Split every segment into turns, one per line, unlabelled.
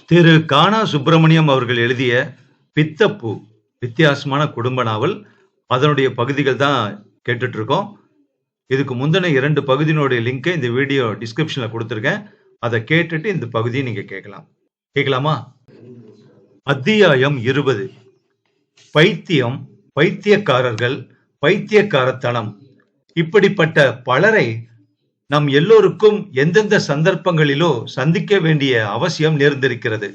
திரு கானா சுப்பிரமணியம் அவர்கள் எழுதிய பித்தப்பூ வித்தியாசமான குடும்ப நாவல். அதனுடைய பகுதிகள் தான் கேட்டுட்டு இருக்கோம். இதுக்கு முந்தின 2 பகுதியினுடைய லிங்கை இந்த வீடியோ டிஸ்கிரிப்ஷன்ல கொடுத்திருக்கேன். அதை கேட்டுட்டு இந்த பகுதியை நீங்க கேட்கலாம். கேட்கலாமா? அத்தியாயம் 20. பைத்தியம், பைத்தியக்காரர்கள், பைத்தியக்காரத்தனம். இப்படிப்பட்ட பலரை நம் எல்லோருக்கும் எந்தெந்த சந்தர்ப்பங்களிலோ சந்திக்க வேண்டிய அவசியம் நேர்ந்திருக்கிறது.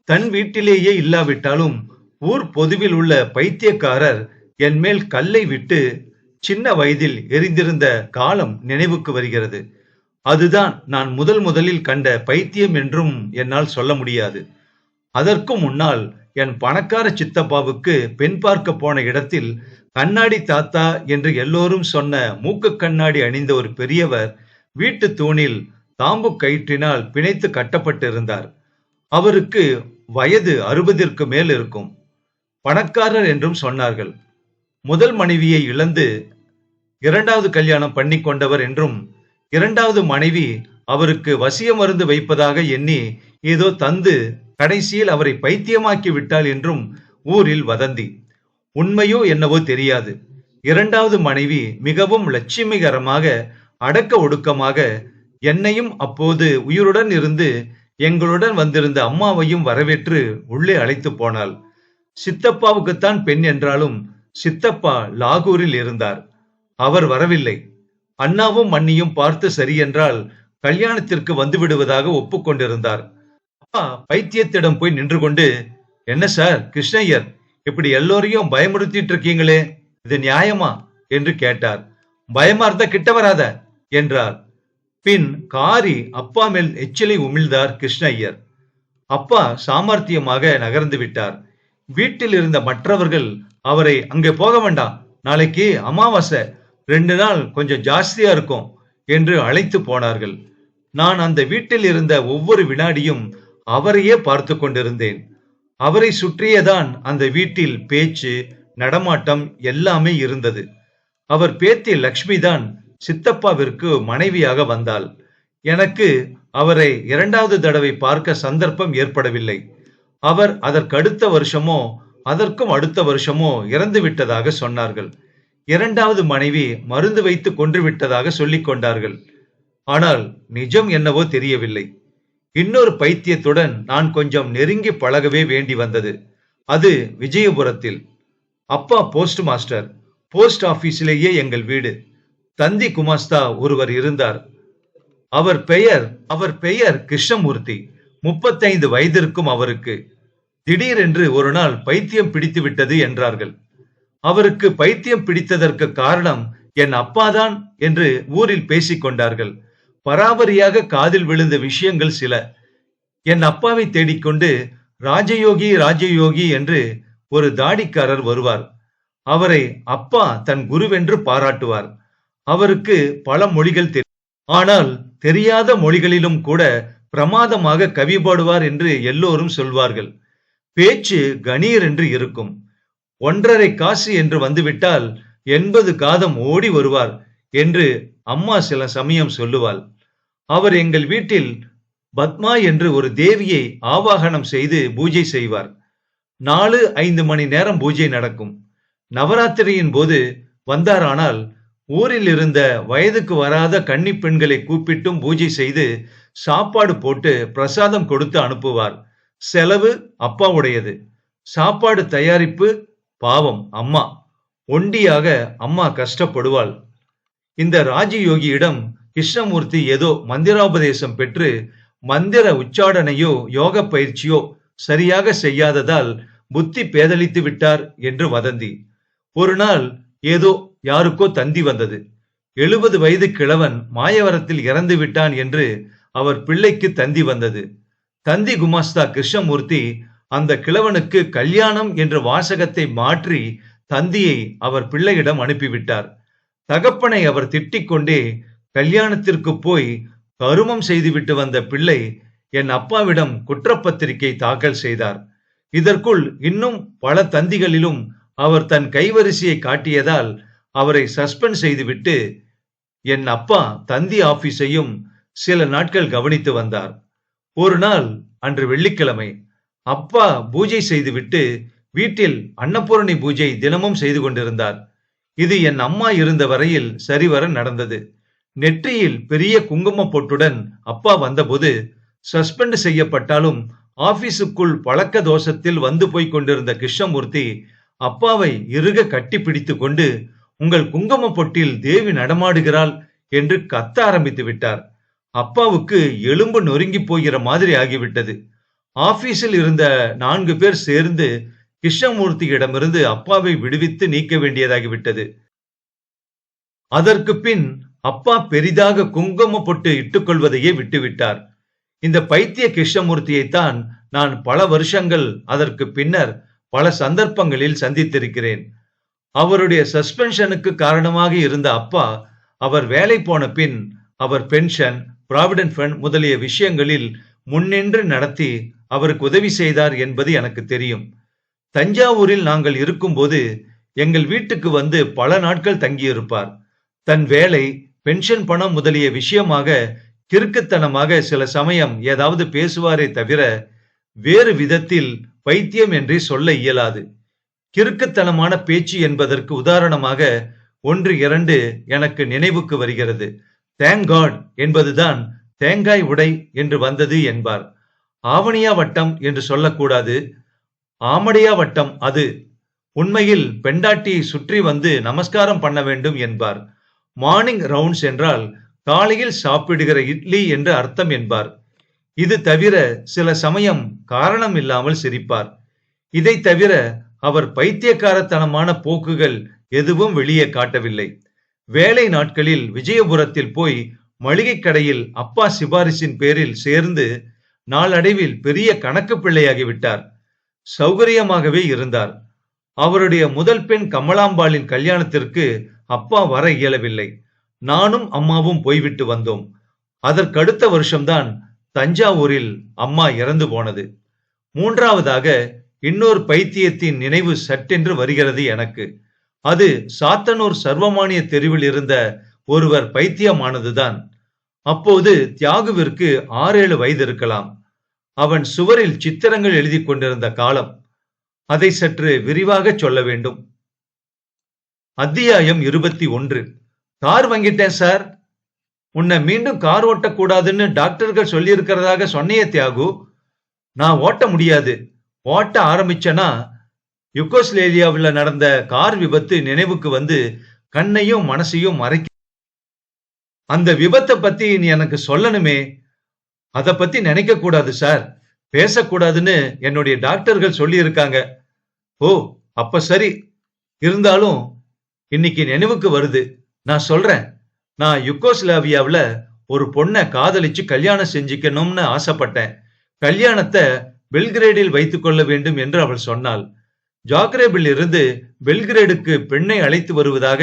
தன் வீட்டிலேயே இல்லாவிட்டாலும் ஊர் பொதுவில் உள்ள பைத்தியக்காரர் என் மேல் கல்லை விட்டு சின்ன வயதில் எரிந்திருந்த காலம் நினைவுக்கு வருகிறது. அதுதான் நான் முதலில் கண்ட பைத்தியம் என்றும் என்னால் சொல்ல முடியாது. அதற்கும் முன்னால் என் பணக்கார சித்தப்பாவுக்கு பெண் பார்க்க போன இடத்தில் கண்ணாடி தாத்தா என்று எல்லோரும் சொன்ன மூக்கு கண்ணாடி அணிந்த ஒரு பெரியவர் வீட்டு தூணில் தாம்பு கயிற்றினால் பிணைத்து கட்டப்பட்டிருந்தார். அவருக்கு வயது 60ற்கு மேல் இருக்கும். பணக்காரர் என்றும் சொன்னார்கள். முதல் மனைவியை இழந்து 2வது கல்யாணம் பண்ணி கொண்டவர் என்றும், 2வது மனைவி அவருக்கு வசிய மருந்து வைப்பதாக எண்ணி ஏதோ தந்து கடைசியில் அவரை பைத்தியமாக்கி விட்டாள் என்றும் ஊரில் வதந்தி. உண்மையோ என்னவோ தெரியாது. 2வது மனைவி மிகவும் லட்சுமிகரமாக அடக்க ஒடுக்கமாக என்னையும் அப்போது உயிருடன் இருந்து எங்களுடன் வந்திருந்த அம்மாவையும் வரவேற்று உள்ளே அழைத்து போனாள். சித்தப்பாவுக்குத்தான் பெண் என்றாலும் சித்தப்பா லாகூரில் இருந்தார். அவர் வரவில்லை. அண்ணாவும் அண்ணியும் பார்த்து சரியென்றால் கல்யாணத்திற்கு வந்து விடுவதாக ஒப்புக்கொண்டிருந்தார். அப்பா பைத்தியத்திடம் போய் நின்று கொண்டு, என்ன சார் கிருஷ்ணய்யர், இப்படி எல்லோரையும் பயமுறுத்திட்டு இருக்கீங்களே, இது நியாயமா என்று கேட்டார். பயமா இருந்தா கிட்ட வராத என்றார். பின் காரி அப்பா மேல் எச்சிலை உமிழ்ந்தார் கிருஷ்ணய்யர். அப்பா சாமர்த்தியமாக நகர்ந்து விட்டார். வீட்டில் இருந்த மற்றவர்கள் அவரை அங்கே போக வேண்டாம், நாளைக்கு அமாவாசை, 2 நாள் கொஞ்சம் ஜாஸ்தியா இருக்கும் என்று அழைத்து போனார்கள். நான் அந்த வீட்டில் இருந்த ஒவ்வொரு வினாடியும் அவரையே பார்த்து கொண்டிருந்தேன். அவரை சுற்றியேதான் அந்த வீட்டில் பேச்சு நடமாட்டம் எல்லாமே இருந்தது. அவர் பேத்தி லக்ஷ்மி தான் சித்தப்பாவிற்கு மனைவியாக வந்தாள். எனக்கு அவரை 2வது தடவை பார்க்க சந்தர்ப்பம் ஏற்படவில்லை. அவர் அதற்கடுத்த வருஷமோ அதற்கும் அடுத்த வருஷமோ இறந்து விட்டதாக சொன்னார்கள். 2வது மனைவி மருந்து வைத்து கொன்று விட்டதாக சொல்லிக் கொண்டார்கள். ஆனால் நிஜம் என்னவோ தெரியவில்லை. இன்னொரு பைத்தியத்துடன் நான் கொஞ்சம் நெருங்கி பழகவே வேண்டி வந்தது. அது விஜயபுரத்தில். அப்பா போஸ்ட் மாஸ்டர். போஸ்ட் ஆபீஸிலேயே எங்கள் வீடு. தந்தி குமாஸ்தா ஒருவர் இருந்தார். அவர் பெயர் கிருஷ்ணமூர்த்தி. 35 வயதிற்கும் அவருக்கு. திடீரென்று ஒரு நாள் பைத்தியம் பிடித்து விட்டது என்றார்கள். அவருக்கு பைத்தியம் பிடித்ததற்கு காரணம் என் அப்பாதான் என்று ஊரில் பேசிக் கொண்டார்கள். பராபரியாக காதில் விழுந்த விஷயங்கள் சில. என் அப்பாவை தேடிக்கொண்டு ராஜயோகி ராஜயோகி என்று ஒரு தாடிக்காரர் வருவார். அவரை அப்பா தன் குருவென்று பாராட்டுவார். அவருக்கு பல மொழிகள் தெரியும். ஆனால் தெரியாத மொழிகளிலும் கூட பிரமாதமாக கவி பாடுவார் என்று எல்லோரும் சொல்வார்கள். பேச்சு கணீர் என்று இருக்கும். 1.5 காசு என்று வந்துவிட்டால் 80 காதம் ஓடி வருவார் என்று அம்மா சில சமயம் சொல்லுவாள். அவர் எங்கள் வீட்டில் பத்மா என்று ஒரு தேவியை ஆவாகனம் செய்து பூஜை செய்வார். 4-5 மணி நேரம் பூஜை நடக்கும். நவராத்திரியின் போது வந்தாரானால் ஊரில் இருந்த வயதுக்கு வராத கன்னி பெண்களை கூப்பிட்டும் பூஜை செய்து சாப்பாடு போட்டு பிரசாதம் கொடுத்து அனுப்புவார். செலவு அப்பாவுடையது. சாப்பாடு தயாரிப்பு பாவம் அம்மா. ஒண்டியாக அம்மா கஷ்டப்படுவாள். இந்த ராஜயோகியிடம் கிருஷ்ணமூர்த்தி ஏதோ மந்திரோபதேசம் பெற்று மந்திர உச்சாடனையோ யோக பயிற்சியோ சரியாக செய்யாததால் புத்தி பேதலித்து விட்டார் என்று வதந்தி. ஒரு நாள் ஏதோ யாருக்கோ தந்தி வந்தது. 70 வயது கிழவன் மாயவரத்தில் இறந்து விட்டான் என்று அவர் பிள்ளைக்கு தந்தி வந்தது. தந்தி குமாஸ்தா கிருஷ்ணமூர்த்தி அந்த கிழவனுக்கு கல்யாணம் என்ற வாசகத்தை மாற்றி தந்தியை அவர் பிள்ளையிடம் அனுப்பிவிட்டார். தகப்பனை அவர் திட்டிக் கொண்டே கல்யாணத்திற்கு போய் கருமம் செய்துவிட்டு வந்த பிள்ளை என் அப்பாவிடம் குற்றப்பத்திரிகை தாக்கல் செய்தார். இதற்குள் இன்னும் பல தந்திகளிலும் அவர் தன் கைவரிசையை காட்டியதால் அவரை சஸ்பெண்ட் செய்துவிட்டு என் அப்பா தந்தி ஆபீஸையும் சில நாட்கள் கவனித்து வந்தார். ஒரு நாள் அன்று வெள்ளிக்கிழமை. அப்பா பூஜை செய்துவிட்டு வீட்டில் அன்னபூரணி பூஜை தினமும் செய்து கொண்டிருந்தார். இது என் அம்மா இருந்த வரையில் சரிவர நடந்தது. நெற்றியில் பெரிய குங்கும பொட்டுடன் அப்பா வந்தபோது சஸ்பெண்ட் செய்யப்பட்டாலும் ஆபீஸுக்குள் பழக்க தோஷத்தில் வந்து போய் கொண்டிருந்த கிருஷ்ணமூர்த்தி அப்பாவை இறுக கட்டி பிடித்து கொண்டு, உங்கள் குங்கும பொட்டில் தேவி நடமாடுகிறாள் என்று கத்த ஆரம்பித்து விட்டார். அப்பாவுக்கு எலும்பு நொறுங்கி போகிற மாதிரி ஆகிவிட்டது. ஆபீஸில் இருந்த 4 பேர் சேர்ந்து கிருஷ்ணமூர்த்தியிடமிருந்து அப்பாவை விடுவித்து நீக்க வேண்டியதாகிவிட்டது. அதற்கு பின் அப்பா பெரிதாக குங்கும பொட்டு இட்டுக் கொள்வதையே விட்டுவிட்டார். இந்த பைத்திய கிருஷ்ணமூர்த்தியைத்தான் நான் பல வருஷங்கள் அதற்கு பின்னர் பல சந்தர்ப்பங்களில் சந்தித்திருக்கிறேன். அவருடைய சஸ்பென்ஷனுக்கு காரணமாக இருந்த அப்பா அவர் வேலை போன பின் அவர் பென்ஷன், ப்ராவிடன்ட் ஃபண்ட் முதலிய விஷயங்களில் முன்னின்று நடத்தி அவருக்கு உதவி செய்தார் என்பது எனக்கு தெரியும். தஞ்சாவூரில் நாங்கள் இருக்கும்போது எங்கள் வீட்டுக்கு வந்து பல நாட்கள் தங்கியிருப்பார். தன் வேலை, பென்ஷன் பணம் முதலிய விஷயமாக கிறுக்குத்தனமாக சில சமயம் ஏதாவது பேசுவாரே தவிர வேறு விதத்தில் பைத்தியம் என்றே சொல்ல இயலாது. கிறுக்குத்தனமான பேச்சு என்பதற்கு உதாரணமாக 1-2 எனக்கு நினைவுக்கு வருகிறது. தேங்க் காட் என்பதுதான் தேங்காய் உடை என்று வந்தது என்பார். ஆவணியா வட்டம் என்று சொல்லக்கூடாது, ஆமடையா வட்டம் அது. உண்மையில் பெண்டாட்டியை சுற்றி வந்து நமஸ்காரம் பண்ண வேண்டும் என்பார். மார்னிங் ரவுண்ட்ஸ் என்றால் காலையில் சாப்பிடுகிற இட்லி என்று அர்த்தம் என்பார். இது தவிர சில சமயம் காரணம் இல்லாமல் சிரிப்பார். இதை தவிர அவர் பைத்தியக்காரத்தனமான போக்குகள் எதுவும் வெளியே காட்டவில்லை. வேலை நாட்களில் விஜயபுரத்தில் போய் மளிகை கடையில் அப்பா சிபாரிசின் பேரில் சேர்ந்து நாளடைவில் பெரிய கணக்கு பிள்ளையாகிவிட்டார். சௌகரியமாகவே இருந்தார். அவருடைய முதல் பெண் கமலாம்பாளின் கல்யாணத்திற்கு அப்பா வர இயலவில்லை. நானும் அம்மாவும் போய்விட்டு வந்தோம். அதற்கடுத்த வருஷம்தான் தஞ்சாவூரில் அம்மா இறந்து போனது. 3ஆவதாக இன்னொரு பைத்தியத்தின் நினைவு சட்டென்று வருகிறது எனக்கு. அது சாத்தனூர் சர்வமானிய தெருவில் இருந்த ஒருவர் பைத்தியமானதுதான். அப்போது தியாகுவிற்கு 6-7 வயது இருக்கலாம். அவன் சுவரில் சித்திரங்கள் எழுதி கொண்டிருந்த காலம். அதை சற்று விரிவாக சொல்ல வேண்டும். அத்தியாயம் 21. கார் வாங்கிட்டேன் சார். உன்னை மீண்டும் கார் ஓட்டக்கூடாதுன்னு டாக்டர்கள் சொல்லி இருக்கிறதாக சொன்னியே தியாகு. நான் ஓட்ட முடியாது. ஓட்ட ஆரம்பிச்சனா யுகோஸ்லேவியாவில் நடந்த கார் விபத்து நினைவுக்கு வந்து கண்ணையும் மனசையும் மறைக்க. அந்த விபத்தை பத்தி நீ எனக்கு சொல்லணுமே. அதை பத்தி நினைக்க கூடாது சார், பேசக்கூடாதுன்னு என்னுடைய டாக்டர்கள் சொல்லி இருக்காங்க. ஓ, அப்ப சரி. இருந்தாலும் இன்னைக்கு நினைவுக்கு வருது. நான் சொல்றேன். நான் யுகோஸ்லாவியாவில் ஒரு பொண்ணை காதலிச்சு கல்யாணம் செஞ்சுக்கணும்னு ஆசைப்பட்டேன். கல்யாணத்தை பெல்கிரேடில் வைத்துக் கொள்ள வேண்டும் என்று அவள் சொன்னாள். ஜாக்ரேபில் இருந்து பெல்கிரேடுக்கு பெண்ணை அழைத்து வருவதாக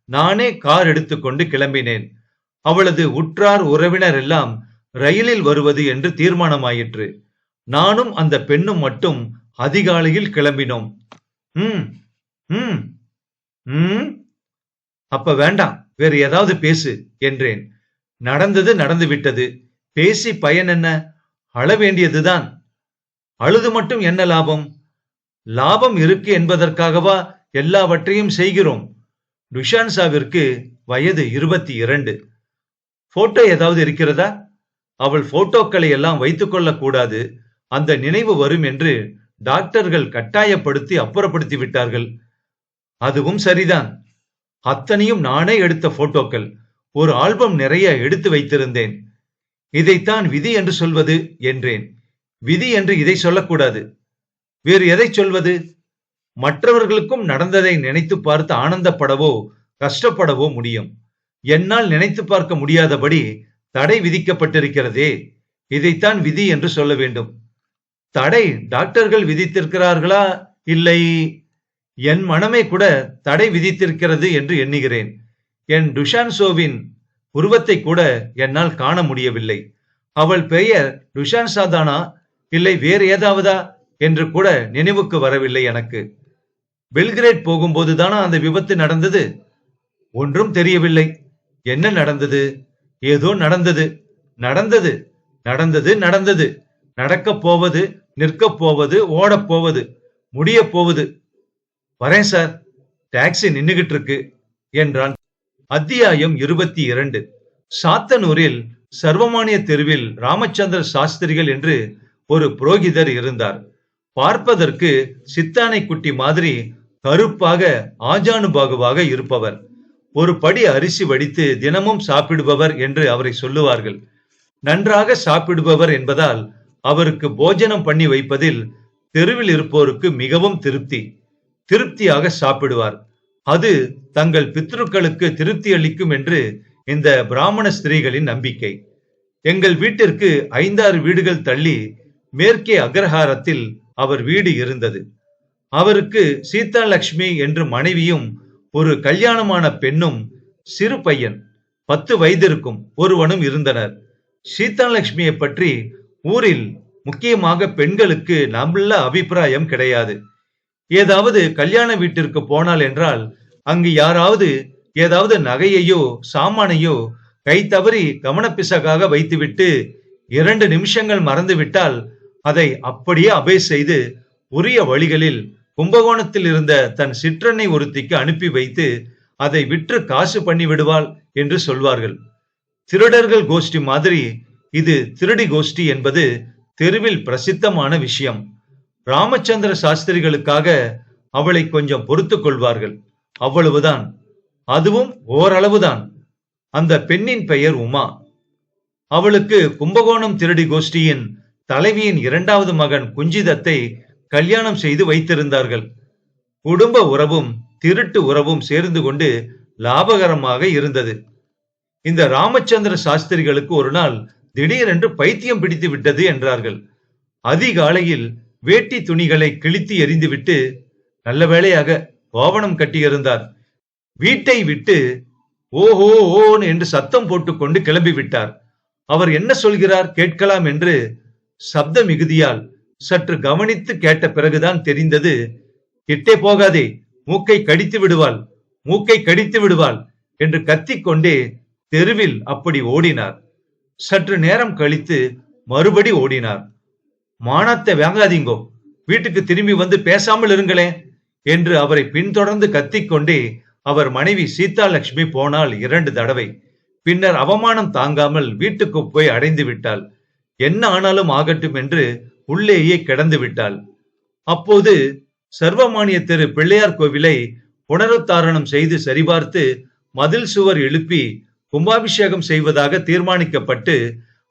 நானே கார் எடுத்துக்கொண்டு கிளம்பினேன். அவளது உற்றார் உறவினர் எல்லாம் ரயிலில் வருவது என்று தீர்மானமாயிற்று. நானும் அந்த பெண்ணும் மட்டும் அதிகாலையில் கிளம்பினோம். அப்ப வேண்டாம், வேறு ஏதாவது பேசு என்றேன். நடந்தது நடந்து விட்டது. பேசி பயன் என்ன? அழ வேண்டியதுதான். அழுது மட்டும் என்ன லாபம்? லாபம் இருக்கு என்பதற்காகவா எல்லாவற்றையும் செய்கிறோம்? டுஷான்சாவிற்கு வயது 22. போட்டோ ஏதாவது இருக்கிறதா? அவள் போட்டோக்களை எல்லாம் வைத்துக் கொள்ள கூடாது, அந்த நினைவு வரும் என்று டாக்டர்கள் கட்டாயப்படுத்தி அப்புறப்படுத்தி விட்டார்கள். அதுவும் சரிதான். அத்தனையும் நானே எடுத்த போட்டோக்கள். ஒரு ஆல்பம் நிறைய எடுத்து வைத்திருந்தேன். இதைத்தான் விதி என்று சொல்வது என்றேன். விதி என்று இதை சொல்லக்கூடாது. வேறு எதை சொல்வது? மற்றவர்களுக்கும் நடந்ததை நினைத்து பார்த்து ஆனந்தப்படவோ கஷ்டப்படவோ முடியும். என்னால் நினைத்து பார்க்க முடியாதபடி தடை விதிக்கப்பட்டிருக்கிறதே, இதைத்தான் விதி என்று சொல்ல வேண்டும். தடை டாக்டர்கள் விதித்திருக்கிறார்களா? இல்லை, என் மனமே கூட தடை விதித்திருக்கிறது என்று எண்ணுகிறேன். என் டுஷான்சோவின் உருவத்தை கூட என்னால் காண முடியவில்லை. அவள் பெயர் டுஷான்சாதானா இல்லை வேறு ஏதாவதா என்று கூட நினைவுக்கு வரவில்லை எனக்கு. பெல்கிரேட் போகும்போதுதானா அந்த விபத்து நடந்தது? ஒன்றும் தெரியவில்லை. என்ன நடந்தது? ஏதோ நடந்தது. நடந்தது நடந்தது நடந்தது நடக்கப் போவது, நிற்கப் போவது, ஓடப் போவது, முடிய போவது. வரேன் சார், டாக்ஸி நின்னுகிட்டு இருக்கு என்றான். அத்தியாயம் 22. சாத்தனூரில் சர்வமானிய தெருவில் ராமச்சந்திர சாஸ்திரிகள் என்று ஒரு புரோகிதர் இருந்தார். பார்ப்பதற்கு சித்தானை குட்டி மாதிரி கருப்பாக ஆஜானுபாகுவாக இருப்பவர். ஒரு படி அரிசி வடித்து தினமும் சாப்பிடுபவர் என்று அவரை சொல்லுவார்கள். நன்றாக சாப்பிடுபவர் என்பதால் அவருக்கு போஜனம் பண்ணி வைப்பதில் தெருவில் இருப்போருக்கு மிகவும் திருப்தியாக சாப்பிடுவார். அது தங்கள் பித்ருக்களுக்கு திருப்தி அளிக்கும் என்று இந்த பிராமண ஸ்திரீகளின் நம்பிக்கை. எங்கள் வீட்டிற்கு 5-6 வீடுகள் தள்ளி மேற்கே அக்ரஹாரத்தில் அவர் வீடு இருந்தது. அவருக்கு சீதா லட்சுமி என்று மனைவியும் ஒரு கல்யாணமான பெண்ணும் சிறு பையன் 10 வயதிற்கும் ஒருவனும் இருந்தனர். சீதா லட்சுமியை பற்றி ஊரில் முக்கியமாக பெண்களுக்கு நல்ல அபிப்பிராயம் கிடையாது. ஏதாவது கல்யாண வீட்டிற்கு போனால் என்றால் அங்கு யாராவது ஏதாவது நகையையோ சாமானையோ கை தவறி கவனப்பிசகாக வைத்துவிட்டு 2 நிமிஷங்கள் மறந்துவிட்டால் அதை அப்படியே அபே செய்து உரிய வழிகளில் கும்பகோணத்தில் இருந்த தன் சிற்றன்னை ஒருத்திக்கு அனுப்பி வைத்து அதை விற்று காசு பண்ணி விடுவாள் என்று சொல்வார்கள். திருடர்கள் கோஷ்டி மாதிரி இது திருடி கோஷ்டி என்பது தெருவில் பிரசித்தமான விஷயம். ராமச்சந்திர சாஸ்திரிகளுக்காக அவளை கொஞ்சம் பொறுத்து கொள்வார்கள், அவ்வளவுதான். அதுவும் ஓரளவுதான். அந்த பெண்ணின் பெயர் உமா. அவளுக்கு கும்பகோணம் திருடி கோஷ்டியின் தலைவியின் 2வது மகன் குஞ்சிதத்தை கல்யாணம் செய்து வைத்திருந்தார்கள். குடும்ப உறவும் திருட்டு உறவும் சேர்ந்து கொண்டு லாபகரமாக இருந்தது. இந்த ராமச்சந்திர சாஸ்திரிகளுக்கு ஒரு நாள் திடீரென்று பைத்தியம் பிடித்து விட்டது என்றார்கள். அதிகாலையில் வேட்டி துணிகளை கிழித்து எறிந்துவிட்டு நல்ல வேளையாக கோவணம் கட்டியிருந்தார். வீட்டை விட்டு ஓஹோ ஓன் என்று சத்தம் போட்டுக்கொண்டு கிளம்பி விட்டார். அவர் என்ன சொல்கிறார் கேட்கலாம் என்று சப்த மிகுதியால் சற்று கவனித்து கேட்ட பிறகுதான் தெரிந்தது. கிட்டே போகாதே, மூக்கை கடித்து விடுவாள், மூக்கை கடித்து விடுவாள் என்று கத்திக்கொண்டே தெருவில் அப்படி ஓடினார். சற்று நேரம் கழித்து மறுபடி ஓடினார். மானத்தை வாங்காதீங்கோ, வீட்டுக்கு திரும்பி வந்து பேசாமல் இருங்களேன் என்று அவரை பின்தொடர்ந்து கத்திக்கொண்டே அவர் மனைவி சீதா லட்சுமி போனால் 2 தடவை. பின்னர் அவமானம் தாங்காமல் வீட்டுக்கு போய் அடைந்து விட்டாள். என்ன ஆனாலும் ஆகட்டும் என்று உள்ளேயே கிடந்து விட்டாள். அப்போது சர்வமானிய தெரு பிள்ளையார் கோவிலை புனருத்தாரணம் செய்து சரிபார்த்து மதில் சுவர் எழுப்பி கும்பாபிஷேகம் செய்வதாக தீர்மானிக்கப்பட்டு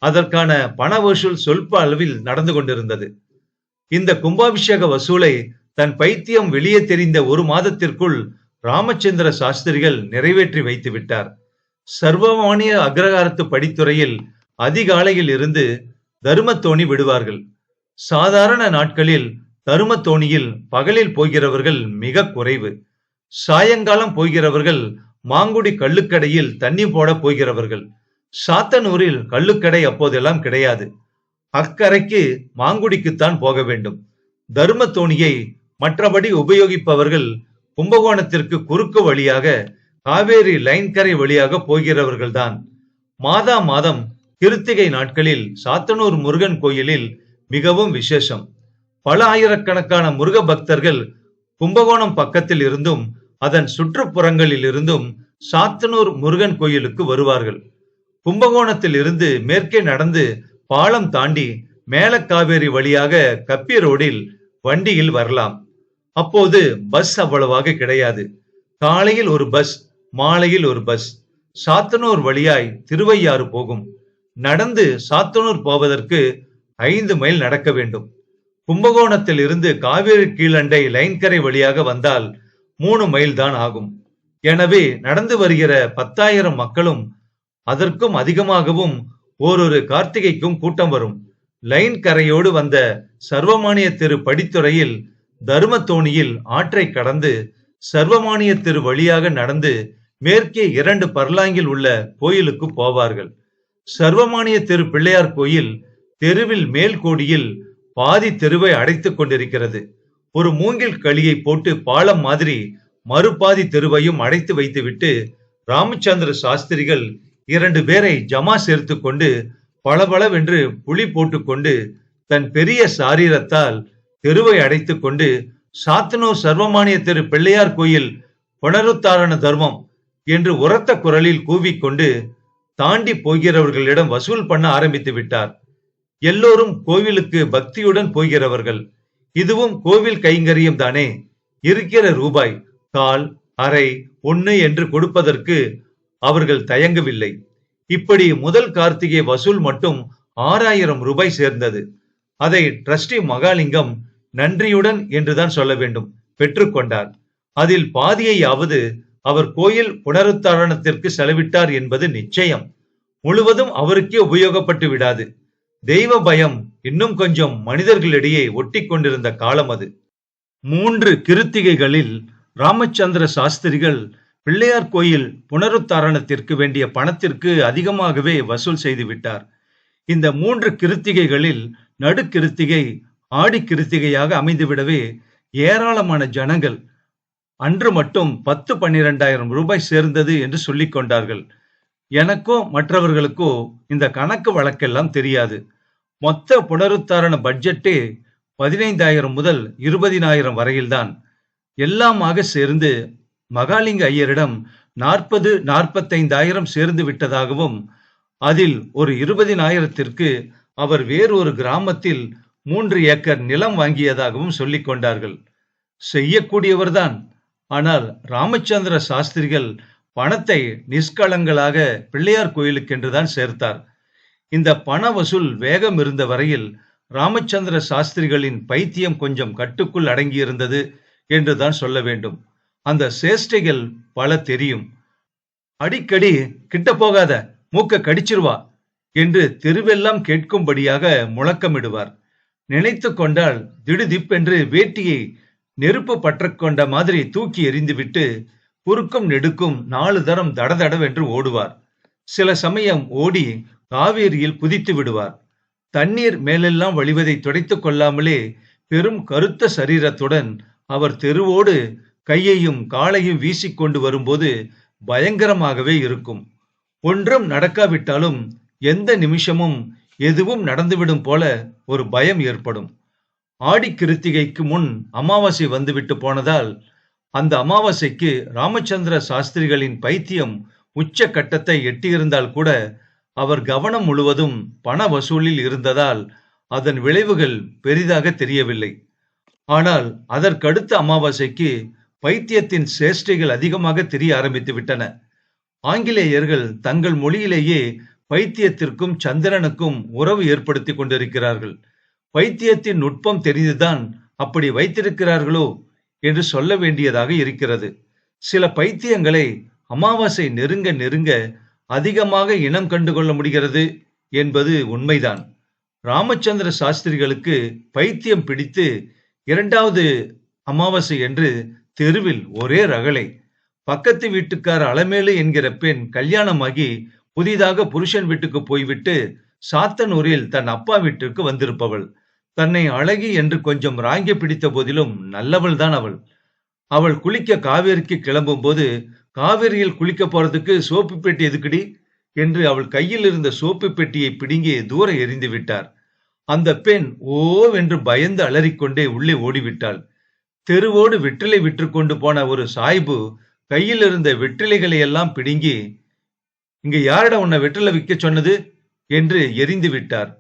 அதற்கான பண வசூல் சொல்ப அளவில் நடந்து கொண்டிருந்தது. இந்த கும்பாபிஷேக வசூலை தன் பைத்தியம் வெளியே தெரிந்த 1 மாதத்திற்குள் ராமச்சந்திர சாஸ்திரிகள் நிறைவேற்றி வைத்து விட்டார். சர்வமானிய அக்ரஹாரத்து படித்துறையில் அதிகாலையில் இருந்து தருமத்தோணி விடுவார்கள். சாதாரண நாட்களில் தருமத்தோணியில் பகலில் போகிறவர்கள் மிக குறைவு. சாயங்காலம் போகிறவர்கள் மாங்குடி கள்ளுக்கடையில் தண்ணி போட போகிறவர்கள். சாத்தனூரில் கள்ளுக்கடை அப்போதெல்லாம் கிடையாது. அக்கரைக்கு மாங்குடிக்குத்தான் போக வேண்டும். தருமத்தோணியை மற்றபடி உபயோகிப்பவர்கள் கும்பகோணத்திற்கு குறுக்கு வழியாக காவேரி லைன் கரை வழியாக போகிறவர்கள்தான். மாதா மாதம் கிருத்திகை நாட்களில் சாத்தனூர் முருகன் கோயிலில் மிகவும் விசேஷம். பல ஆயிரக்கணக்கான முருக பக்தர்கள் கும்பகோணம் பக்கத்தில் இருந்தும் அதன் சுற்றுப்புறங்களில் இருந்தும் சாத்தனூர் முருகன் கோயிலுக்கு வருவார்கள். கும்பகோணத்தில் இருந்து மேற்கே நடந்து பாலம் தாண்டி மேலக்காவேரி வழியாக கப்பி ரோடில் வண்டியில் வரலாம். அப்போது பஸ் அவ்வளவாக கிடையாது. காலையில் ஒரு பஸ், மாலையில் ஒரு பஸ். சாத்தனூர் வழியாய் திருவையாறு போகும். நடந்து சாத்தனூர் போவதற்கு 5 மைல் நடக்க வேண்டும். கும்பகோணத்தில் இருந்து காவேரி கீழண்டை லைன்கரை வழியாக வந்தால் 3 மைல் தான் ஆகும். எனவே நடந்து வருகிற 10,000 மக்களும் அதற்கும் அதிகமாகவும் ஓரொரு கார்த்திகைக்கும் கூட்டம் வரும். லைன் கரையோடு வந்த சர்வமானிய தெரு படித்துறையில் தருமத்தோணியில் ஆற்றை கடந்து சர்வமானிய தெரு வழியாக நடந்து மேற்கே 2 பர்லாங்கில் உள்ள கோயிலுக்கு போவார்கள். சர்வமானிய தெரு பிள்ளையார் கோயில் தெருவில் மேல் கோடியில் பாதி தெருவை அடைத்துக் கொண்டிருக்கிறது. ஒரு மூங்கில் களியை போட்டு பாலம் மாதிரி மறுபாதி தெருவையும் அடைத்து வைத்துவிட்டு ராமச்சந்திர சாஸ்திரிகள் 2 பேரை ஜமா சேர்த்து கொண்டு பளபளவென்று புலி போட்டுக்கொண்டு தன் பெரிய சாரீரத்தால் தெருவை அடைத்துக் கொண்டு சாத்தனூர் சர்வமானிய தெரு பிள்ளையார் கோயில் புனருத்தாரண தர்மம் என்று உரத்த குரலில் கூவிக்கொண்டு தாண்டி போகிறவர்களிடம் வசூல் பண்ண ஆரம்பித்து விட்டார். எல்லோரும் கோவிலுக்கு பக்தியுடன் போகிறவர்கள். இதுவும் கோவில் கைங்கரியம் தானே. இருக்கிற ரூபாய் கால், அரை, 1 என்று கொடுப்பதற்கு அவர்கள் தயங்கவில்லை. இப்படி முதல் கார்த்திகை வசூல் மட்டும் 6000 ரூபாய் சேர்ந்தது. அதை டிரஸ்டி மகாலிங்கம் நன்றியுடன் என்றுதான் சொல்ல வேண்டும் பெற்றுக்கொண்டார். அதில் பாதியையாவது அவர் கோயில் புனருத்தாரணத்திற்கு செலவிட்டார் என்பது நிச்சயம். முழுவதும் அவருக்கே உபயோகப்பட்டு விடாது. தெய்வ பயம் இன்னும் கொஞ்சம் மனிதர்களிடையே ஒட்டி கொண்டிருந்த காலம் அது. 3 கிருத்திகைகளில் ராமச்சந்திர சாஸ்திரிகள் பிள்ளையார் கோயில் புனருத்தாரணத்திற்கு வேண்டிய பணத்திற்கு அதிகமாகவே வசூல் செய்து விட்டார். இந்த 3 கிருத்திகைகளில் நடு கிருத்திகை ஆடி கிருத்திகையாக அமைந்துவிடவே ஏராளமான ஜனங்கள் அன்று மட்டும் 10-12,000 ரூபாய் சேர்ந்தது என்று சொல்லிக் கொண்டார்கள். எனக்கோ மற்றவர்களுக்கோ இந்த கணக்கு வழக்கெல்லாம் தெரியாது. மொத்த புனருத்தாரண பட்ஜெட்டே 15,000 முதல் 20,000 வரையில்தான். எல்லாமாக சேர்ந்து மகாலிங்க ஐயரிடம் 40-45,000 சேர்ந்து விட்டதாகவும், அதில் ஒரு 20,000த்திற்கு அவர் வேறொரு கிராமத்தில் 3 ஏக்கர் நிலம் வாங்கியதாகவும் சொல்லிக் கொண்டார்கள். செய்யக்கூடியவர்தான். ஆனால் ராமச்சந்திர சாஸ்திரிகள் பணத்தை நிஷ்களங்களாக பிள்ளையார் கோயிலுக்கென்றுதான் சேர்த்தார். இந்த பண வசூல் வேகம் இருந்த வரையில் ராமச்சந்திர சாஸ்திரிகளின் பைத்தியம் கொஞ்சம் கட்டுக்குள் அடங்கியிருந்தது என்றுதான் சொல்ல வேண்டும். அந்த சேஷ்டைகள் பல தெரியும். அடிக்கடி கிட்ட போகாத, மூக்க கடிச்சிருவா என்று தெருவெல்லாம் கேட்கும்படியாக முழக்கமிடுவார். நினைத்து கொண்டால் திடுதிப்பென்று வேட்டியை நெருப்பு பற்றக்கொண்ட மாதிரி தூக்கி எறிந்துவிட்டு குறுக்கும் நெடுக்கும் 4 தரம் தடதடவென்று ஓடுவார். சில சமயம் ஓடி காவேரியில் குதித்து விடுவார். தண்ணீர் மேலெல்லாம் வழிவதை துடைத்துக் கொள்ளாமலே பெரும் கருத்த சரீரத்துடன் அவர் தெருவோடு கையையும் காலையும் வீசிக்கொண்டு வரும்போது பயங்கரமாகவே இருக்கும். ஒன்றும் நடக்காவிட்டாலும் எந்த நிமிஷமும் எதுவும் நடந்துவிடும் போல ஒரு பயம் ஏற்படும். ஆடி கிருத்திகைக்கு முன் அமாவாசை வந்துவிட்டு போனதால் அந்த அமாவாசைக்கு ராமச்சந்திர சாஸ்திரிகளின் பைத்தியம் உச்ச கட்டத்தை எட்டியிருந்தால் கூட அவர் கவனம் முழுவதும் பண வசூலில் இருந்ததால் அதன் விளைவுகள் பெரிதாக தெரியவில்லை. ஆனால் அதற்கடுத்த அமாவாசைக்கு பைத்தியத்தின் சேஷ்டைகள் அதிகமாக தெரிய ஆரம்பித்து விட்டன. ஆங்கிலேயர்கள் தங்கள் மொழியிலேயே பைத்தியத்திற்கும் சந்திரனுக்கும் உறவு ஏற்படுத்தி கொண்டிருக்கிறார்கள். பைத்தியத்தின் நுட்பம் தெரிந்துதான் அப்படி வைத்திருக்கிறார்களோ என்று சொல்ல வேண்டியதாக இருக்கிறது. சில பைத்தியங்களை அமாவாசை நெருங்க நெருங்க அதிகமாக இனம் கண்டுகொள்ள முடிகிறது என்பது உண்மைதான். ராமச்சந்திர சாஸ்திரிகளுக்கு பைத்தியம் பிடித்து 2வது அமாவாசை என்று தெருவில் ஒரே ரகளை. பக்கத்து வீட்டுக்கார அலமேலு என்கிற பெண் கல்யாணமாகி புதிதாக புருஷன் வீட்டுக்கு போய்விட்டு சாத்தனூரில் தன் அப்பா வீட்டிற்கு வந்திருப்பவள். தன்னை அழகி என்று கொஞ்சம் ராங்கி பிடித்த போதிலும் நல்லவள் தான் அவள். அவள் குளிக்க காவேரிக்கு கிளம்பும் போது, காவேரியில் குளிக்க போறதுக்கு சோப்பு பெட்டி எதுக்குடி என்று அவள் கையில் இருந்த சோப்பு பெட்டியை பிடுங்கி தூர எறிந்து விட்டார். அந்த பெண் ஓவென்று பயந்து அலறிக்கொண்டே உள்ளே ஓடிவிட்டாள். தெருவோடு வெற்றிலை விற்று கொண்டு போன ஒரு சாய்பு கையில் இருந்த வெற்றிலைகளை எல்லாம் பிடுங்கி, இங்க யாரிடம் உன்னை வெற்றிலை விற்க சொன்னது என்று எரிந்து விட்டார்.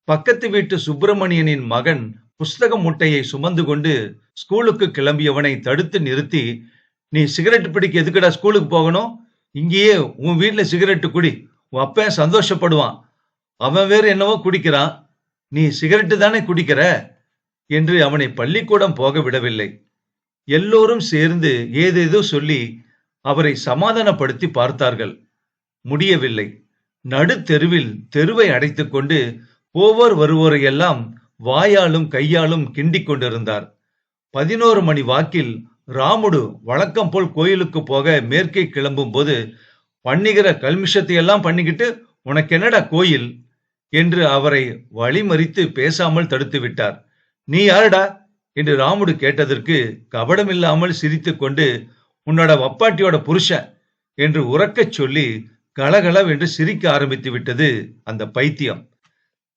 பக்கத்து வீட்டு சுப்பிரமணியனின் மகன் புஸ்தக மூட்டையை சுமந்து கொண்டு ஸ்கூலுக்கு கிளம்பியவனை தடுத்து நிறுத்தி, நீ சிகரெட் பிடிக்க எதுக்குடா ஸ்கூலுக்கு போகணும்? இங்கேயே உன் வீட்டுல சிகரெட்டு குடி, உன் அப்பன் சந்தோஷப்படுவான். அவன் வேறு என்னவோ குடிக்கிறான், நீ சிகரெட்டு தானே குடிக்கிற என்று அவனை பள்ளிக்கூடம் போக விடவில்லை. எல்லோரும் சேர்ந்து ஏதேதோ சொல்லி அவரை சமாதானப்படுத்தி பார்த்தார்கள். முடியவில்லை. நடு தெருவில் தெருவை அடைத்துக் கொண்டு போவோர் வருவோரையெல்லாம் வாயாலும் கையாலும் கிண்டிக் கொண்டிருந்தார். 11 மணி வாக்கில் ராமுடு வழக்கம் போல் கோயிலுக்கு போக மேற்கே கிளம்பும் போது, பண்ணிக்கிற கல்மிஷத்தை எல்லாம் பண்ணிக்கிட்டு உனக்கு என்னடா கோயில் என்று அவரை வழிமறித்து பேசாமல் தடுத்து விட்டார். நீ யாருடா என்று ராமுடு கேட்டதற்கு கபடமில்லாமல் சிரித்து கொண்டு, உன்னோட வப்பாட்டியோட புருஷன் என்று உரக்கச் சொல்லி கலகலவென்று சிரிக்க ஆரம்பித்து விட்டது அந்த பைத்தியம்.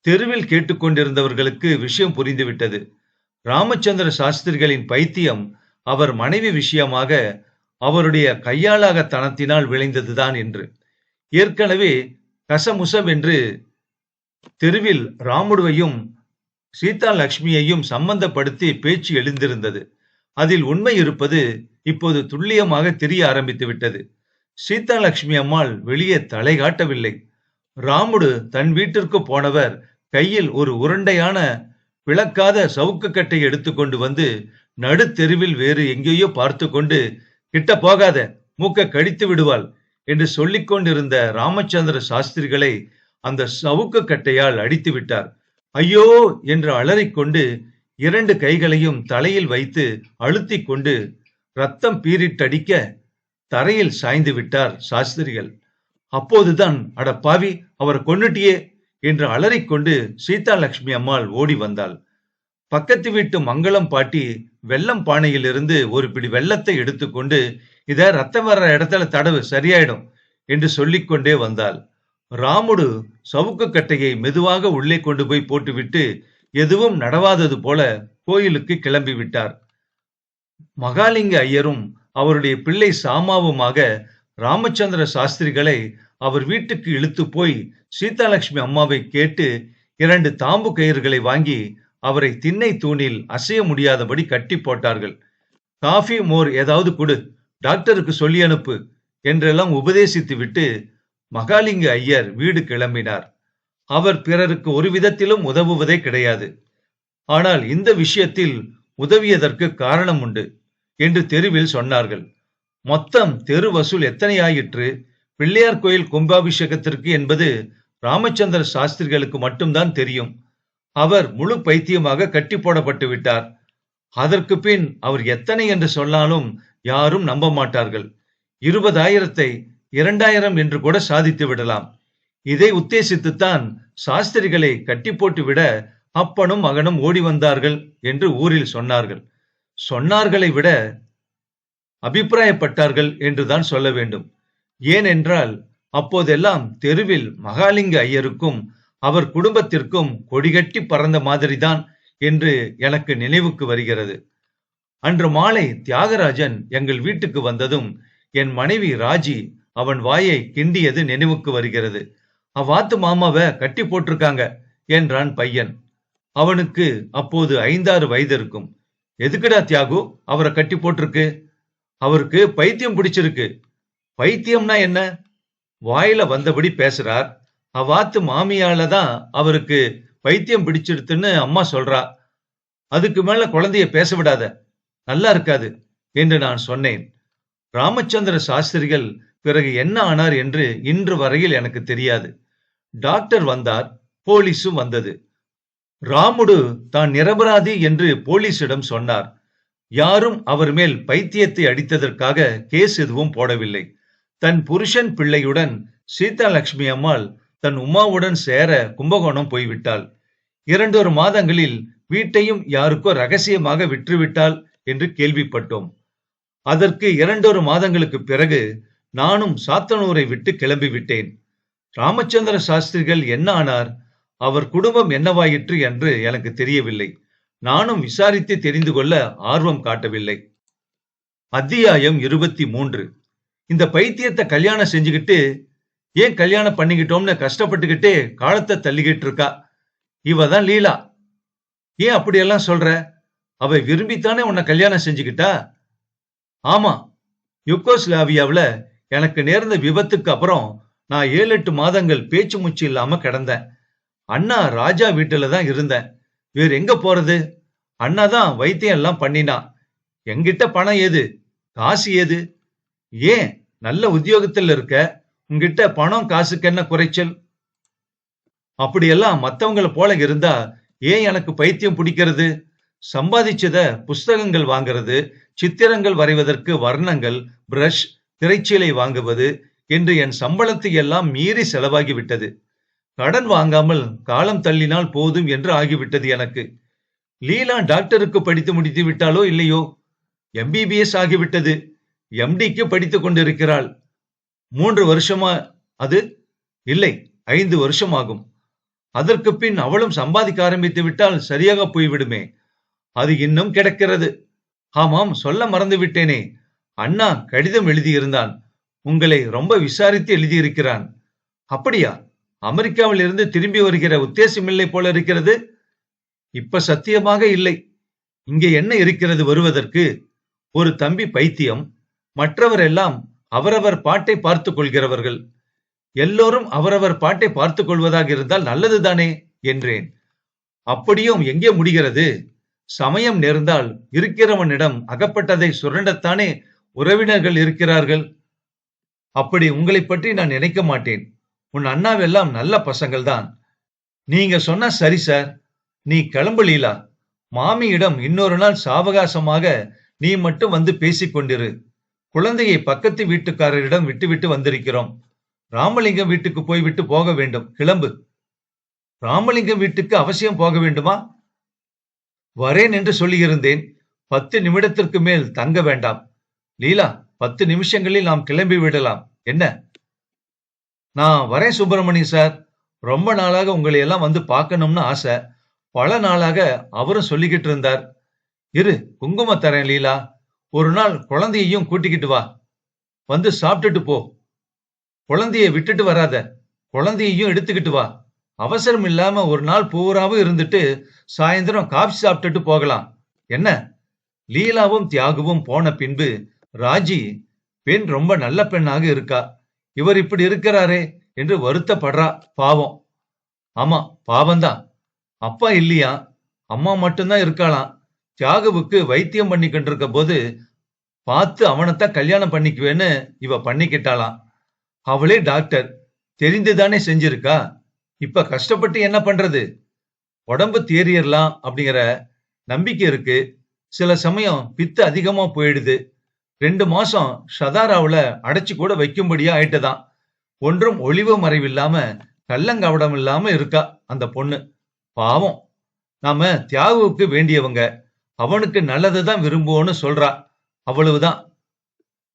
தெருவில் கேட்டுக்கொண்டிருந்தவர்களுக்கு விஷயம் புரிந்துவிட்டது. ராமச்சந்திர சாஸ்திரிகளின் பைத்தியம் அவர் மனைவி விஷயமாக அவருடைய கையாளாகத்தனத்தினால் விளைந்ததுதான் என்று. ஏற்கனவே கசமுசவென்று தெருவில் ராமுடுவையும் சீதா லட்சுமியையும் சம்பந்தப்படுத்தி பேச்சு எழுந்திருந்தது. அதில் உண்மை இருப்பது இப்போது துல்லியமாக தெரிய ஆரம்பித்து விட்டது. சீதா லட்சுமி அம்மாள் வெளியே தலை காட்டவில்லை. ராமுடு தன் வீட்டிற்கு போனவர் கையில் ஒரு உருண்டையான விளக்காத சவுக்கு கட்டை எடுத்துக்கொண்டு வந்து நடு தெருவில் வேறு எங்கேயோ பார்த்து கொண்டு, கிட்ட போகாத, மூக்க கடித்து விடுவாள் என்று சொல்லிக் கொண்டிருந்த ராமச்சந்திர சாஸ்திரிகளை அந்த சவுக்கு கட்டையால் அடித்து விட்டார். ஐயோ என்று அலறிக்கொண்டு 2 கைகளையும் தலையில் வைத்து அழுத்திக் கொண்டு ரத்தம் பீரிட்டடிக்க தரையில் சாய்ந்து விட்டார் சாஸ்திரிகள். அப்போதுதான், அட பாவி, அவரை கொன்னுட்டியே என்று அலறிக்கொண்டு சீதா லட்சுமி அம்மாள் ஓடி வந்தாள். பக்கத்து வீட்டு மங்களம் பாட்டி வெல்லம் பானையிலிருந்து ஒரு பிடி வெல்லத்தை எடுத்துக்கொண்டு, இத ரத்தம் வர்ற இடத்துல தடவு, சரியாயிடும் என்று சொல்லிக்கொண்டே வந்தாள். ராமுடு சவுக்கு கட்டையை மெதுவாக உள்ளே கொண்டு போய் போட்டுவிட்டு எதுவும் நடவாதது போல கோயிலுக்கு கிளம்பி விட்டார். மகாலிங்க ஐயரும் அவருடைய பிள்ளை சாமாவுமாக ராமச்சந்திர சாஸ்திரிகளை அவர் வீட்டுக்கு இழுத்து போய் சீதாலட்சுமி அம்மாவை கேட்டு 2 தாம்பு கயிறுகளை வாங்கி அவரை திண்ணை தூணில் அசைய முடியாதபடி கட்டி போட்டார்கள். காஃபி மோர் ஏதாவது கொடு, டாக்டருக்கு சொல்லி அனுப்பு என்றெல்லாம் உபதேசித்து விட்டு மகாலிங்க ஐயர் வீடு கிளம்பினார். அவர் பிறருக்கு ஒரு விதத்திலும் உதவுவதே கிடையாது. ஆனால் இந்த விஷயத்தில் உதவியதற்கு காரணம் உண்டு என்று தெருவில் சொன்னார்கள். மொத்தம் தெரு வசூல் எத்தனை ஆயிற்று? பிள்ளையார் கோயில் கும்பாபிஷேகத்திற்கு என்பது ராமச்சந்திர சாஸ்திரிகளுக்கு மட்டும்தான் தெரியும். அவர் முழு பைத்தியமாக கட்டி போடப்பட்டு விட்டார். அதற்கு பின் அவர் எத்தனை என்று சொன்னாலும் யாரும் நம்ப மாட்டார்கள். 20,000-ஐ 2,000 என்று கூட சாதித்து விடலாம். இதை உத்தேசித்துத்தான் சாஸ்திரிகளை கட்டி போட்டு விட அப்பனும் மகனும் ஓடி வந்தார்கள் என்று ஊரில் சொன்னார்கள். சொன்னார்களை விட அபிப்பிராயப்பட்டார்கள் என்றுதான் சொல்ல வேண்டும். ஏனென்றால் அப்போதெல்லாம் தெருவில் மகாலிங்க ஐயருக்கும் அவர் குடும்பத்திற்கும் கொடிகட்டி பறந்த மாதிரிதான் என்று எனக்கு நினைவுக்கு வருகிறது. அன்று மாலை தியாகராஜன் எங்கள் வீட்டுக்கு வந்ததும் என் மனைவி ராஜி அவன் வாயை கிண்டியது நினைவுக்கு வருகிறது. அவ்வாத்து மாமாவை கட்டி போட்டிருக்காங்க என்றான் பையன். அவனுக்கு அப்போது 5-6 வயது இருக்கும். எதுக்குடா தியாகு அவரை கட்டி போட்டிருக்கு? அவருக்கு பைத்தியம் பிடிச்சிருக்கு. பைத்தியம்னா என்ன? வாயில வந்தபடி பேசுறார். அவ்வாத்து மாமியால தான் அவருக்கு பைத்தியம் பிடிச்சிருத்துன்னு அம்மா சொல்றா. அதுக்கு மேல குழந்தைய பேச விடாத, நல்லா இருக்காது என்று நான் சொன்னேன். ராமச்சந்திர சாஸ்திரிகள் பிறகு என்ன ஆனார் என்று இன்று வரையில் எனக்கு தெரியாது. டாக்டர் வந்தார், போலீஸும் வந்தது. ராமுடு தான் நிரபராதி என்று போலீசிடம் சொன்னார். யாரும் அவர் மேல் பைத்தியத்தை அடித்ததற்காக கேஸ் எதுவும் போடவில்லை. தன் புருஷன் பிள்ளையுடன் சீதா லட்சுமி அம்மாள் தன் உமாவுடன் சேர கும்பகோணம் போய்விட்டாள். 2 மாதங்களில் வீட்டையும் யாருக்கோ ரகசியமாக விற்றுவிட்டாள் என்று கேள்விப்பட்டோம். அதற்கு 2 மாதங்களுக்கு பிறகு நானும் சாத்தனூரை விட்டு கிளம்பிவிட்டேன். ராமச்சந்திர சாஸ்திரிகள் என்ன ஆனார், அவர் குடும்பம் என்னவாயிற்று என்று எனக்கு தெரியவில்லை. நானும் விசாரித்து தெரிந்து கொள்ள ஆர்வம் காட்டவில்லை. அத்தியாயம் 23. இந்த பைத்தியத்தை கல்யாணம் செஞ்சுக்கிட்டு ஏன் கல்யாணம் பண்ணிக்கிட்டோம்னு கஷ்டப்பட்டுக்கிட்டே காலத்தை தள்ளிக்கிட்டு இருக்கா. இவதான் லீலா. ஏன் அப்படியெல்லாம் சொல்ற? அவ விரும்பித்தானே உன்னை கல்யாணம் செஞ்சுக்கிட்டா? ஆமா, யுகோஸ்லாவியாவுல எனக்கு நேர்ந்த விபத்துக்கு அப்புறம் நான் 7-8 மாதங்கள் பேச்சு மூச்சு இல்லாம கிடந்தேன். அண்ணா ராஜா வீட்டுல தான் இருந்தேன். வேற எங்க போறது? அண்ணா தான் வைத்தியம் எல்லாம் பண்ணினா. என்கிட்ட பணம் ஏது, காசு ஏது? ஏன் நல்ல உத்தியோகத்தில் இருக்க, உங்ககிட்ட பணம் காசுக்கு என்ன குறைச்சல்? அப்படியெல்லாம் மத்தவங்களை போல இருந்தா ஏன் எனக்கு பைத்தியம் பிடிக்கிறது? சம்பாதிச்சத புஸ்தகங்கள் வாங்கிறது, சித்திரங்கள் வரைவதற்கு வர்ணங்கள், பிரஷ், திரைச்சீலை வாங்குவது என்று என் சம்பளத்தை எல்லாம் மீறி செலவாகிவிட்டது. கடன் வாங்காமல் காலம் தள்ளினால் போதும் என்று ஆகிவிட்டது எனக்கு. லீலா டாக்டருக்கு படித்து முடித்து விட்டாலோ இல்லையோ, MBBS ஆகிவிட்டது. MDக்கு படித்துக் கொண்டிருக்கிறாள். 3 வருஷமா? அது இல்லை, 5 வருஷம் ஆகும். அதற்கு பின் அவளும் சம்பாதிக்க ஆரம்பித்து விட்டால் சரியாக போய்விடுமே. அது இன்னும் கிடக்கிறது. ஆமாம், சொல்ல மறந்து விட்டேனே. அண்ணா கடிதம் எழுதியிருந்தான். உங்களை ரொம்ப விசாரித்து எழுதியிருக்கிறான். அப்படியா? அமெரிக்காவில் இருந்து திரும்பி வருகிற உத்தேசமில்லை போல இருக்கிறது. இப்ப சத்தியமாக இல்லை. இங்கே என்ன இருக்கிறது வருவதற்கு? ஒரு தம்பி பைத்தியம், மற்றவர் எல்லாம் அவரவர் பாட்டை பார்த்துக் கொள்கிறவர்கள். எல்லோரும் அவரவர் பாட்டை பார்த்துக் கொள்வதாக இருந்தால் நல்லதுதானே என்றேன். அப்படியும் எங்கே முடிகிறது? சமயம் நேர்ந்தால் இருக்கிறவனிடம் அகப்பட்டதை சுரண்டத்தானே உறவினர்கள் இருக்கிறார்கள். அப்படி உங்களை பற்றி நான் நினைக்க மாட்டேன். உன் அண்ணாவெல்லாம் நல்ல பசங்கள் தான். நீங்க சொன்னா சரி சார். நீ கிளம்பு லீலா. மாமியிடம் இன்னொரு நாள் சாவகாசமாக நீ மட்டும் வந்து பேசிக் கொண்டிரு. குழந்தையை பக்கத்து வீட்டுக்காரரிடம் விட்டுவிட்டு வந்திருக்கிறோம். ராமலிங்கம் வீட்டுக்கு போய்விட்டு போக வேண்டும். கிளம்பு. ராமலிங்கம் வீட்டுக்கு அவசியம் போக வேண்டுமா? வரேன் என்று சொல்லியிருந்தேன். 10 நிமிடத்திற்கு மேல் தங்க வேண்டாம். லீலா, 10 நிமிஷங்களில் நாம் கிளம்பி விடலாம். என்ன? நான் வரேன் சுப்பிரமணியம் சார். ரொம்ப நாளாக உங்களை எல்லாம் வந்து பார்க்கணும்னு ஆசை. பல நாளாக அவரும் சொல்லிக்கிட்டு இருந்தார். இரு, குங்குமம் தரேன் லீலா. ஒரு நாள் குழந்தையையும் கூட்டிக்கிட்டு வா. வந்து சாப்பிட்டுட்டு போ. குழந்தைய விட்டுட்டு வராத. குழந்தையையும் எடுத்துக்கிட்டு வா. அவசரம் இல்லாம ஒரு நாள் பூராவும் இருந்துட்டு சாயந்தரம் காஃபி சாப்பிட்டுட்டு போகலாம். என்ன? லீலாவும் தியாகுவும் போன பின்பு ராஜி, பெண் ரொம்ப நல்ல பெண்ணாக இருக்கா, இவர் இப்படி இருக்கிறாரே என்று வருத்தப்படுறா. பாவம். ஆமா, பாவம்தான். அப்பா இல்லையா, அம்மா மட்டும்தான் இருக்காளாம். தியாகுவுக்கு வைத்தியம் பண்ணிக்கிட்டு இருக்க போது பார்த்து அவனைத்தான் கல்யாணம் பண்ணிக்குவேன்னு இவ பண்ணிக்கிட்டாளாம். அவளே டாக்டர், தெரிந்துதானே செஞ்சிருக்கா. இப்ப கஷ்டப்பட்டு என்ன பண்றது? உடம்பு தேறியறலாம் அப்படிங்கிற நம்பிக்கை இருக்கு. சில சமயம் பித்து அதிகமா போயிடுது. 2 மாசம் ஷதாராவுல அடைச்சு கூட வைக்கும்படியா ஆயிட்டுதான். ஒன்றும் ஒளிவு மறைவில்லாம கள்ளங்கவடம் இல்லாம இருக்கா அந்த பொண்ணு. பாவம். நாம தியாகுவுக்கு வேண்டியவங்க, அவனுக்கு நல்லதுதான் விரும்புவோன்னு சொல்றா. அவ்வளவுதான்.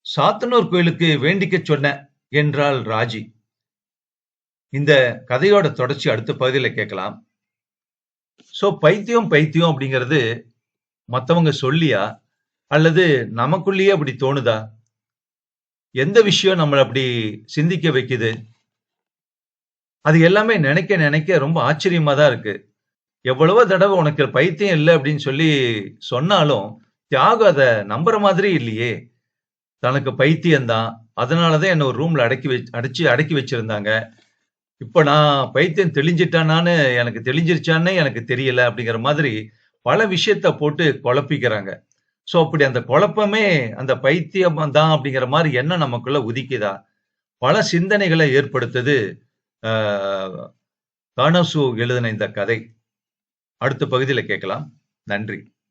சாத்தனூர் கோயிலுக்கு வேண்டிக்க சொன்ன என்றாள் ராஜி. இந்த கதையோட தொடர்ச்சி அடுத்த பகுதியில கேட்கலாம். சோ பைத்தியம் பைத்தியம் அப்படிங்கிறது மத்தவங்க சொல்லியா அல்லது நமக்குள்ளேயே அப்படி தோணுதா? எந்த விஷயம் நம்மள அப்படி சிந்திக்க வைக்குது? அது எல்லாமே நினைக்க நினைக்க ரொம்ப ஆச்சரியமா தான் இருக்கு. எவ்வளவோ தடவை உனக்கு பைத்தியம் இல்லை அப்படின்னு சொல்லி சொன்னாலும் தியாகு அதை நம்புற மாதிரி இல்லையே. தனக்கு பைத்தியம்தான், அதனாலதான் என்ன ஒரு ரூம்ல அடைச்சி வச்சிருந்தாங்க. இப்ப நான் பைத்தியம் தெளிஞ்சிட்டானான்னு எனக்கு தெளிஞ்சிருச்சான்னு எனக்கு தெரியல அப்படிங்கிற மாதிரி பல விஷயத்த போட்டு குழப்பிக்கிறாங்க. சோ அப்படி அந்த குழப்பமே அந்த பைத்தியம் தான் அப்படிங்கிற மாதிரி எண்ணம் நமக்குள்ள உதிக்குதா? பல சிந்தனைகளை ஏற்படுத்துது கானோசு எழுதின இந்த கதை. அடுத்த பகுதியில கேட்கலாம். நன்றி.